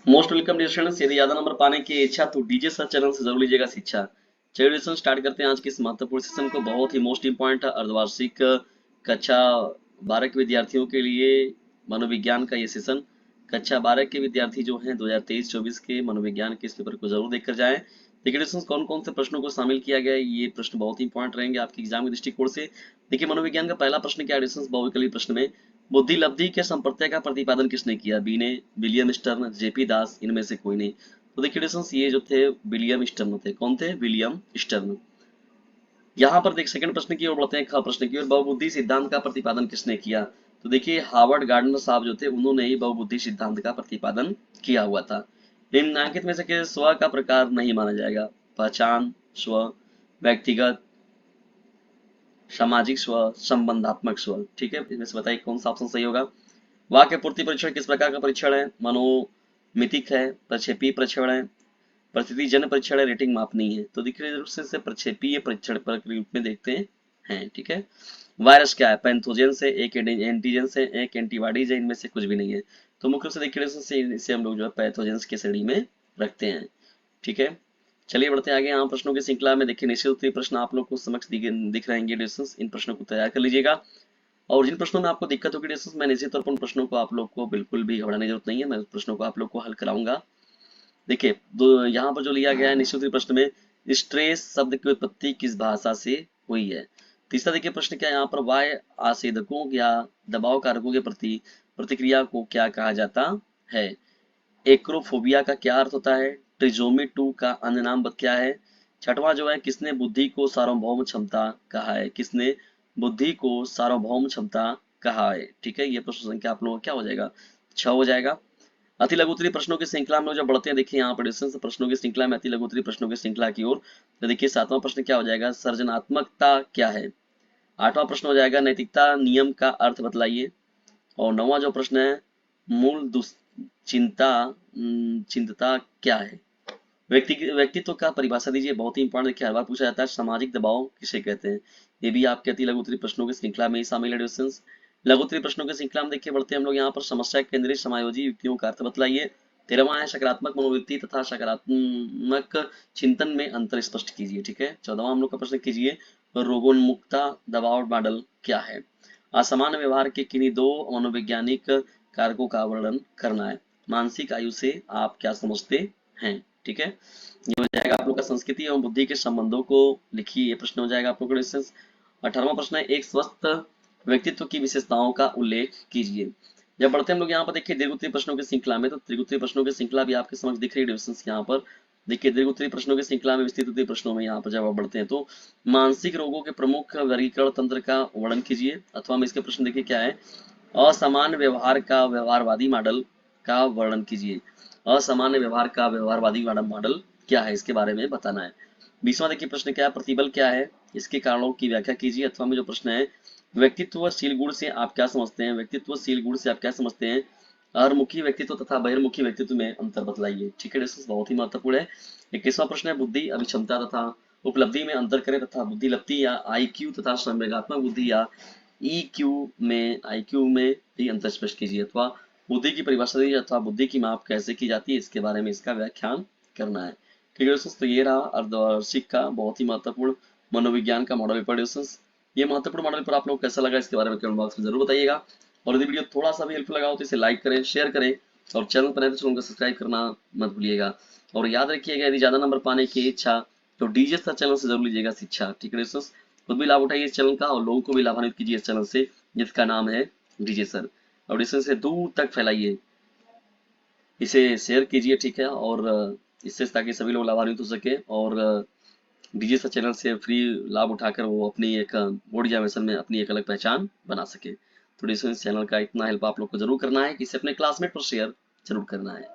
Most welcome dear students. यदि ज्यादा number पाने की इच्छा तो डीजे सर चैनल से जरूर लीजिएगा शिक्षा। चलिए डिस्कशन स्टार्ट करते हैं आज के इस महत्वपूर्ण सेशन को। बहुत ही मोस्ट इंपॉर्टेंट है अर्धवार्षिक कक्षा 12 के विद्यार्थियों के लिए मनोविज्ञान का ये सेशन। कक्षा 12 के विद्यार्थी जो हैं 2023-24 के मनोविज्ञान के इस पेपर को जरूर देखकर जाएं। देखिए डिस्कशन कौन कौन से प्रश्नों को शामिल किया गया है, ये प्रश्न बहुत ही इंपॉर्टेंट रहेंगे आपके एग्जाम के दृष्टिकोण से। देखिए मनोविज्ञान का पहला प्रश्न क्या है डिस्कशन बहुविकल्पीय प्रश्न में, बुद्धि लब्धि के संप्रत्यय का प्रतिपादन किसने किया? बी ने, विलियम स्टर्न, जेपी दास, इनमें से कोई नहीं। तो देखिए डिस्टेंस ये जो थे विलियम स्टर्न थे। कौन थे? William stern. यहाँ पर देख सेकंड प्रश्न की ओर बढ़ते हैं, ख प्रश्न की ओर। बहुबुद्धि सिद्धांत का प्रतिपादन किसने किया? तो देखिए हार्वर्ड गार्डनर साहब जो थे उन्होंने ही बहुबुद्धि सिद्धांत का प्रतिपादन किया हुआ था। निम्नलिखित में से किस स्व का प्रकार नहीं माना जाएगा? पहचान स्व, व्यक्तिगत, सामाजिक स्व, संबंधात्मक स्व। ठीक है, इसमें से बताइए कौन सा ऑप्शन सही होगा। वाक्य पूर्ति परीक्षण किस प्रकार का परीक्षण है? मनोमितिक है, प्रक्षेपीय परीक्षण है, परिस्थिति जन्य परीक्षण है, रेटिंग मापनी है। तो देखिए रूप से प्रक्षेपीय परीक्षण पर के रूप में देखते हैं। ठीक है। वायरस क्या है? पैथोजन से, एक एंटीजन से, एक एंटीबॉडीज है, इनमें से कुछ भी नहीं है। तो मुख्य रूप से देखिए इसे हम लोग जो है पैथोजेंस की श्रेणी में रखते हैं। ठीक है। चलिए बढ़ते हैं आगे। यहाँ प्रश्नों की श्रृंखला में देखिए निश्चित उत्तरीय प्रश्न आप लोग को समक्ष दिख रहेंगे। इन प्रश्नों को तैयार कर लीजिएगा। और जिन प्रश्नों में आपको दिक्कत होगी डिस्टेंस, मैं निश्चित तौर पर उन प्रश्नों को आप लोग को बिल्कुल भी घबराने की जरूरत नहीं है, मैं प्रश्नों को आप लोग को हल कराऊंगा। देखिए यहाँ पर जो लिया गया है निश्चित प्रश्न में, स्ट्रेस शब्द की उत्पत्ति किस भाषा से हुई है? तीसरा देखिए प्रश्न क्या है यहाँ पर, वाय आसेदकों या दबाव कारकों के प्रति प्रतिक्रिया को क्या कहा जाता है? एक्रोफोबिया का क्या अर्थ होता है? ट्रिजोमी 2 का अन्य नाम क्या है? छठवां जो है, किसने बुद्धि को सार्वभौम क्षमता कहा है? किसने बुद्धि को सार्वभौम क्षमता कहा है? ठीक है, ये प्रश्न संख्या आप लोगों का क्या हो जाएगा? 6 हो जाएगा। अति लघु उत्तरीय प्रश्नों की श्रृंखला में लोग जब बढ़ते हैं, देखिए यहाँ पर डिस्टेंस प्रश्नों की श्रृंखला में अति लघु उत्तरीय प्रश्नों की श्रृंखला की ओर। तो देखिए सातवां प्रश्न क्या हो जाएगा? सृजनात्मकता क्या है? आठवां प्रश्न हो जाएगा नैतिकता नियम का अर्थ बतलाइए। और नौवां जो प्रश्न है, मूल चिंता चिंतता क्या है? व्यक्तित्व का परिभाषा दीजिए। बहुत ही इंपॉर्टेंट, देखिए हर बार पूछा जाता है। सामाजिक दबाव किसे कहते हैं? ये भी आपके अति लघु उत्तरीय प्रश्नों की श्रृंखला में ही शामिल है डिस्टेंस। लघु उत्तरीय प्रश्नों की श्रृंखला में देखिए बढ़ते हैं हम लोग यहाँ पर, समस्या केंद्रित समायोजी युक्तियों का अर्थ बतलाइए। 13वां है सकारात्मक मनोवृत्ति तथा सकारात्मक चिंतन में अंतर स्पष्ट कीजिए। ठीक है। 14वां हम लोग का प्रश्न कीजिए, रोगोन्मुक्ता दबाव मॉडल क्या है? असामान्य व्यवहार के किन्हीं दो मनोवैज्ञानिक कारकों का वर्णन करना है। मानसिक आयु से आप क्या समझते हैं? ठीक है, ये हो जाएगा आप लोग का संस्कृति एवं बुद्धि के संबंधों को लिखिए। ये प्रश्न हो जाएगा आप लोग का। 18वां प्रश्न है, एक स्वस्थ व्यक्तित्व की विशेषताओं का उल्लेख कीजिए। जब बढ़ते हैं हम लोग यहाँ पर देखिए दीर्घ उत्तरीय प्रश्नों की श्रृंखला में, तो दीर्घ उत्तरीय प्रश्नों की श्रृंखला भी आपके समझ दिख रही है डिविजन्स यहाँ पर। देखिए दीर्घ उत्तरीय प्रश्नों की श्रृंखला में विस्तृत उत्तरीय प्रश्नों में यहाँ पर जब आप बढ़ते हैं तो मानसिक रोगों के प्रमुख वर्गीकरण तंत्र का वर्णन कीजिए। अथवा में इसके प्रश्न देखिए क्या है, असामान्य व्यवहार का व्यवहारवादी मॉडल का वर्णन कीजिए। असामान्य व्यवहार का व्यवहारवादी मॉडल क्या है, इसके बारे में बताना है। 20वां देखिए प्रश्न क्या है, प्रतिबल क्या है, इसके कारणों की व्याख्या कीजिए। अथवा में जो प्रश्न है, व्यक्तित्वशील गुण से आप क्या समझते हैं? व्यक्तित्वशील गुण से आप क्या समझते हैं? अंतर्मुखी व्यक्तित्व तथा बहिर्मुखी व्यक्तित्व में अंतर बतलाइए। ठीक है, बहुत ही महत्वपूर्ण है। 21वां प्रश्न है, बुद्धि अभिक्षमता तथा उपलब्धि में अंतर करें तथा बुद्धिलब्धि या आईक्यू तथा संवेगात्मक बुद्धि या आईक्यू में भी अंतर स्पष्ट कीजिए। अथवा बुद्धि की परिभाषा दीजिए। अथवा बुद्धि की माप कैसे की जाती है, इसके बारे में इसका व्याख्यान करना है। ठीक है दोस्तों, तो ये रहा अर्धवार्षिक का बहुत ही महत्वपूर्ण मनोविज्ञान का मॉडल पेपर दोस्तों। ये महत्वपूर्ण मॉडल पेपर आप लोग कैसा लगा, इसके बारे में कमेंट बॉक्स में जरूर बताइएगा। और यदि वीडियो थोड़ा सा भी हेल्पफुल लगा हो तो इसे लाइक करें, शेयर करें, और चैनल पर नए तो चैनल को सब्सक्राइब करना मत भूलिएगा। और याद रखिएगा, यदि ज्यादा नंबर पाने की इच्छा तो डीजे सर चैनल से जरूर लीजिएगा शिक्षा। ठीक है दोस्तों, खुद भी लाभ उठाइए इस चैनल का और लोगों को भी लाभान्वित कीजिए इस चैनल से, जिसका नाम है डीजे सर। और इसे दूर तक फैलाइए, इसे शेयर कीजिए। ठीक है, और इससे ताकि सभी लोग लाभान्वित हो सके और डीजे सर चैनल से फ्री लाभ उठाकर वो अपनी एक बोर्ड एग्जामिनेशन में अपनी एक अलग पहचान बना सके। तो डीजे चैनल का इतना हेल्प आप लोग को जरूर करना है कि इसे अपने क्लासमेट पर शेयर जरूर करना है।